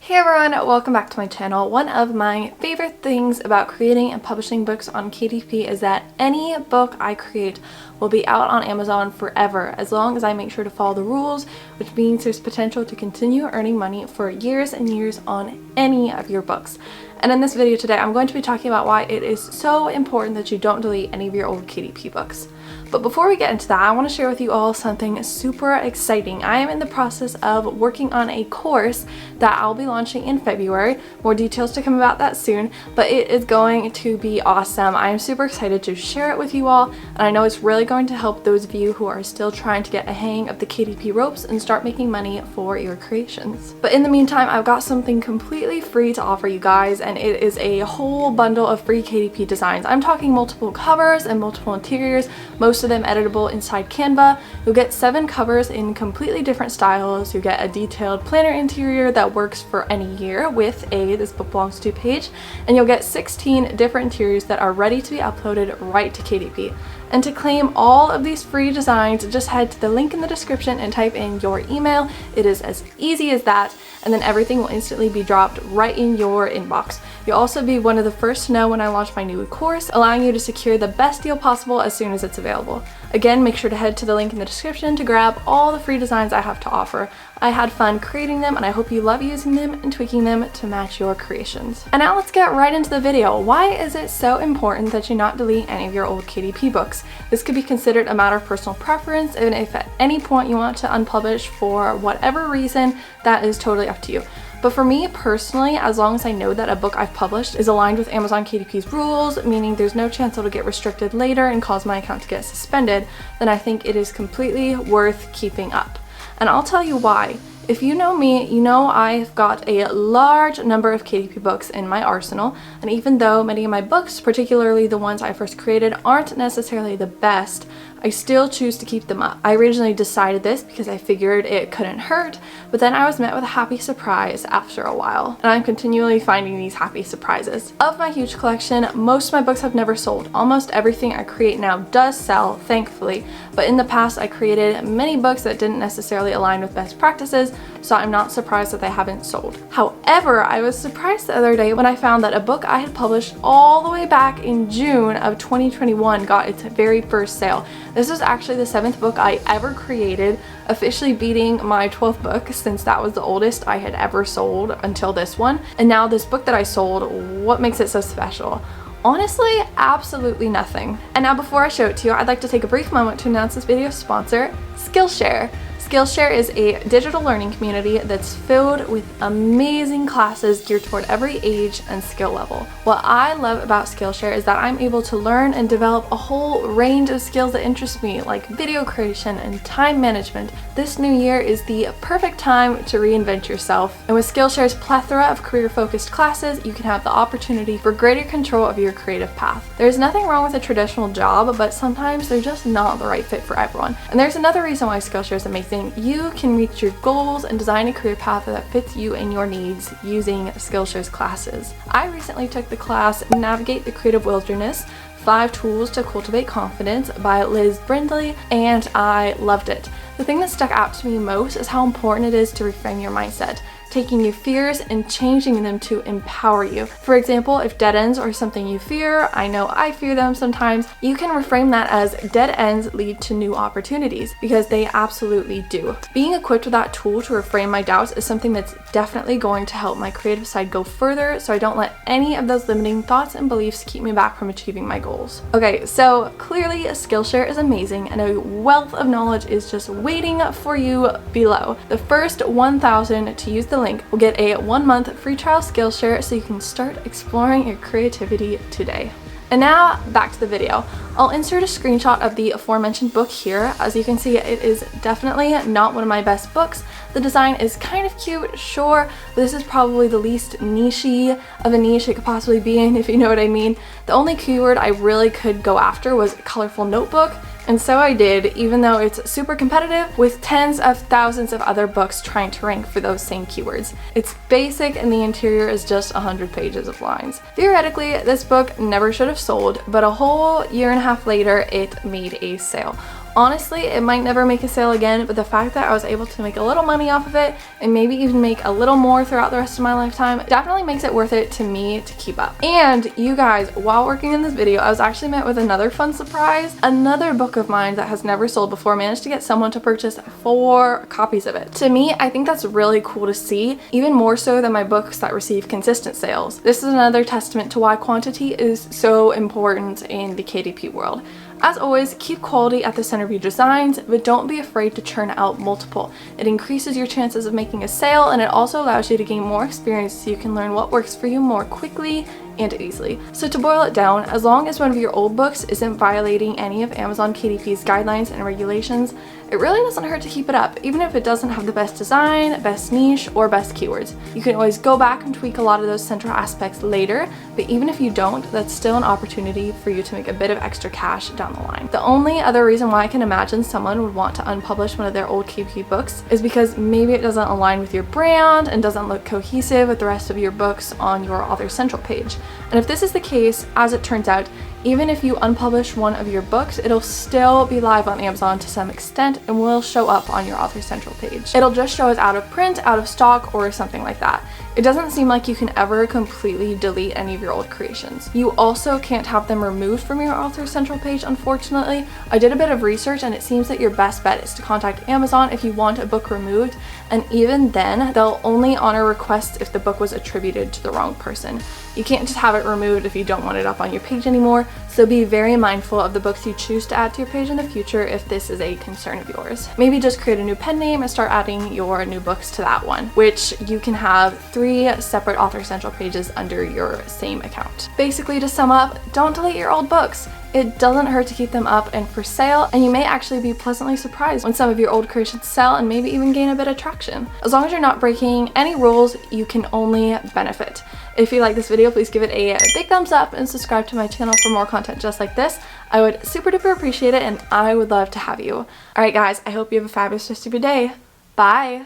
Hey everyone, welcome back to my channel. One of my favorite things about creating and publishing books on KDP is that any book I create will be out on Amazon forever, as long as I make sure to follow the rules, which means there's potential to continue earning money for years and years on any of your books. And in this video today, I'm going to be talking about why it is so important that you don't delete any of your old KDP books. But before we get into that, I want to share with you all something super exciting. I am in the process of working on a course that I'll be launching in February. More details to come about that soon, but it is going to be awesome. I am super excited to share it with you all, and I know it's really going to help those of you who are still trying to get a hang of the KDP ropes and start making money for your creations. But in the meantime, I've got something completely free to offer you guys, and it is a whole bundle of free KDP designs. I'm talking multiple covers and multiple interiors, most of them editable inside Canva. You'll get 7 covers in completely different styles. You get a detailed planner interior that works for any year with a "This Book Belongs To" page, and you'll get 16 different interiors that are ready to be uploaded right to KDP. And to claim all of these free designs, just head to the link in the description and type in your email. It is as easy as that, and then everything will instantly be dropped right in your inbox. You'll also be one of the first to know when I launch my new course, allowing you to secure the best deal possible as soon as it's available. Again, make sure to head to the link in the description to grab all the free designs I have to offer. I had fun creating them, and I hope you love using them and tweaking them to match your creations. And now let's get right into the video. Why is it so important that you not delete any of your old KDP books? This could be considered a matter of personal preference, and if at any point you want to unpublish for whatever reason, that is totally up to you. But for me personally, as long as I know that a book I've published is aligned with Amazon KDP's rules, meaning there's no chance it'll get restricted later and cause my account to get suspended, then I think it is completely worth keeping up. And I'll tell you why. If you know me, you know I've got a large number of KDP books in my arsenal, and even though many of my books, particularly the ones I first created, aren't necessarily the best, I still choose to keep them up. I originally decided this because I figured it couldn't hurt, but then I was met with a happy surprise after a while, and I'm continually finding these happy surprises. Of my huge collection, most of my books have never sold. Almost everything I create now does sell, thankfully, but in the past I created many books that didn't necessarily align with best practices, so I'm not surprised that they haven't sold. However, I was surprised the other day when I found that a book I had published all the way back in June of 2021 got its very first sale. This was actually the 7th book I ever created, officially beating my 12th book, since that was the oldest I had ever sold until this one. And now this book that I sold, what makes it so special? Honestly, absolutely nothing. And now before I show it to you, I'd like to take a brief moment to announce this video's sponsor, Skillshare. Skillshare is a digital learning community that's filled with amazing classes geared toward every age and skill level. What I love about Skillshare is that I'm able to learn and develop a whole range of skills that interest me, like video creation and time management. This new year is the perfect time to reinvent yourself. And with Skillshare's plethora of career-focused classes, you can have the opportunity for greater control of your creative path. There's nothing wrong with a traditional job, but sometimes they're just not the right fit for everyone. And there's another reason why Skillshare is amazing. You can reach your goals and design a career path that fits you and your needs using Skillshare's classes. I recently took the class Navigate the Creative Wilderness: 5 Tools to Cultivate Confidence by Liz Brindley, and I loved it. The thing that stuck out to me most is how important it is to reframe your mindset, taking your fears and changing them to empower you. For example, if dead ends are something you fear, I know I fear them sometimes, you can reframe that as dead ends lead to new opportunities, because they absolutely do. Being equipped with that tool to reframe my doubts is something that's definitely going to help my creative side go further, so I don't let any of those limiting thoughts and beliefs keep me back from achieving my goals. Okay, so clearly Skillshare is amazing, and a wealth of knowledge is just waiting for you below. The first 1,000 to use the link will get a 1-month free trial Skillshare, so you can start exploring your creativity today. And now back to the video. I'll insert a screenshot of the aforementioned book here. As you can see, it is definitely not one of my best books. The design is kind of cute, sure, but this is probably the least niche-y of a niche it could possibly be in, if you know what I mean. The only keyword I really could go after was colorful notebook, and so I did, even though it's super competitive with tens of thousands of other books trying to rank for those same keywords. It's basic, and the interior is just 100 pages of lines. Theoretically, this book never should have sold, but a whole year and a half later, it made a sale. Honestly, it might never make a sale again, but the fact that I was able to make a little money off of it and maybe even make a little more throughout the rest of my lifetime definitely makes it worth it to me to keep up. And you guys, while working in this video, I was actually met with another fun surprise. Another book of mine that has never sold before managed to get someone to purchase 4 copies of it. To me, I think that's really cool to see, even more so than my books that receive consistent sales. This is another testament to why quantity is so important in the KDP world. As always, keep quality at the center of your designs, but don't be afraid to churn out multiple. It increases your chances of making a sale, and it also allows you to gain more experience so you can learn what works for you more quickly and easily. So to boil it down, as long as one of your old books isn't violating any of Amazon KDP's guidelines and regulations, it really doesn't hurt to keep it up, even if it doesn't have the best design, best niche, or best keywords. You can always go back and tweak a lot of those central aspects later, but even if you don't, that's still an opportunity for you to make a bit of extra cash down the line. The only other reason why I can imagine someone would want to unpublish one of their old KDP books is because maybe it doesn't align with your brand and doesn't look cohesive with the rest of your books on your Author Central page. And if this is the case, as it turns out, even if you unpublish one of your books, it'll still be live on Amazon to some extent and will show up on your Author Central page. It'll just show as out of print, out of stock, or something like that. It doesn't seem like you can ever completely delete any of your old creations. You also can't have them removed from your Author Central page, unfortunately. I did a bit of research and it seems that your best bet is to contact Amazon if you want a book removed, and even then, they'll only honor requests if the book was attributed to the wrong person. You can't just have it removed if you don't want it up on your page anymore, so be very mindful of the books you choose to add to your page in the future if this is a concern of yours. Maybe just create a new pen name and start adding your new books to that one, which you can have 3 separate Author Central pages under your same account. Basically, to sum up, don't delete your old books. It doesn't hurt to keep them up and for sale, and you may actually be pleasantly surprised when some of your old creations sell and maybe even gain a bit of traction. As long as you're not breaking any rules, you can only benefit. If you like this video, please give it a big thumbs up and subscribe to my channel for more content just like this. I would super duper appreciate it, and I would love to have you. Alright guys, I hope you have a fabulous rest of your day. Bye!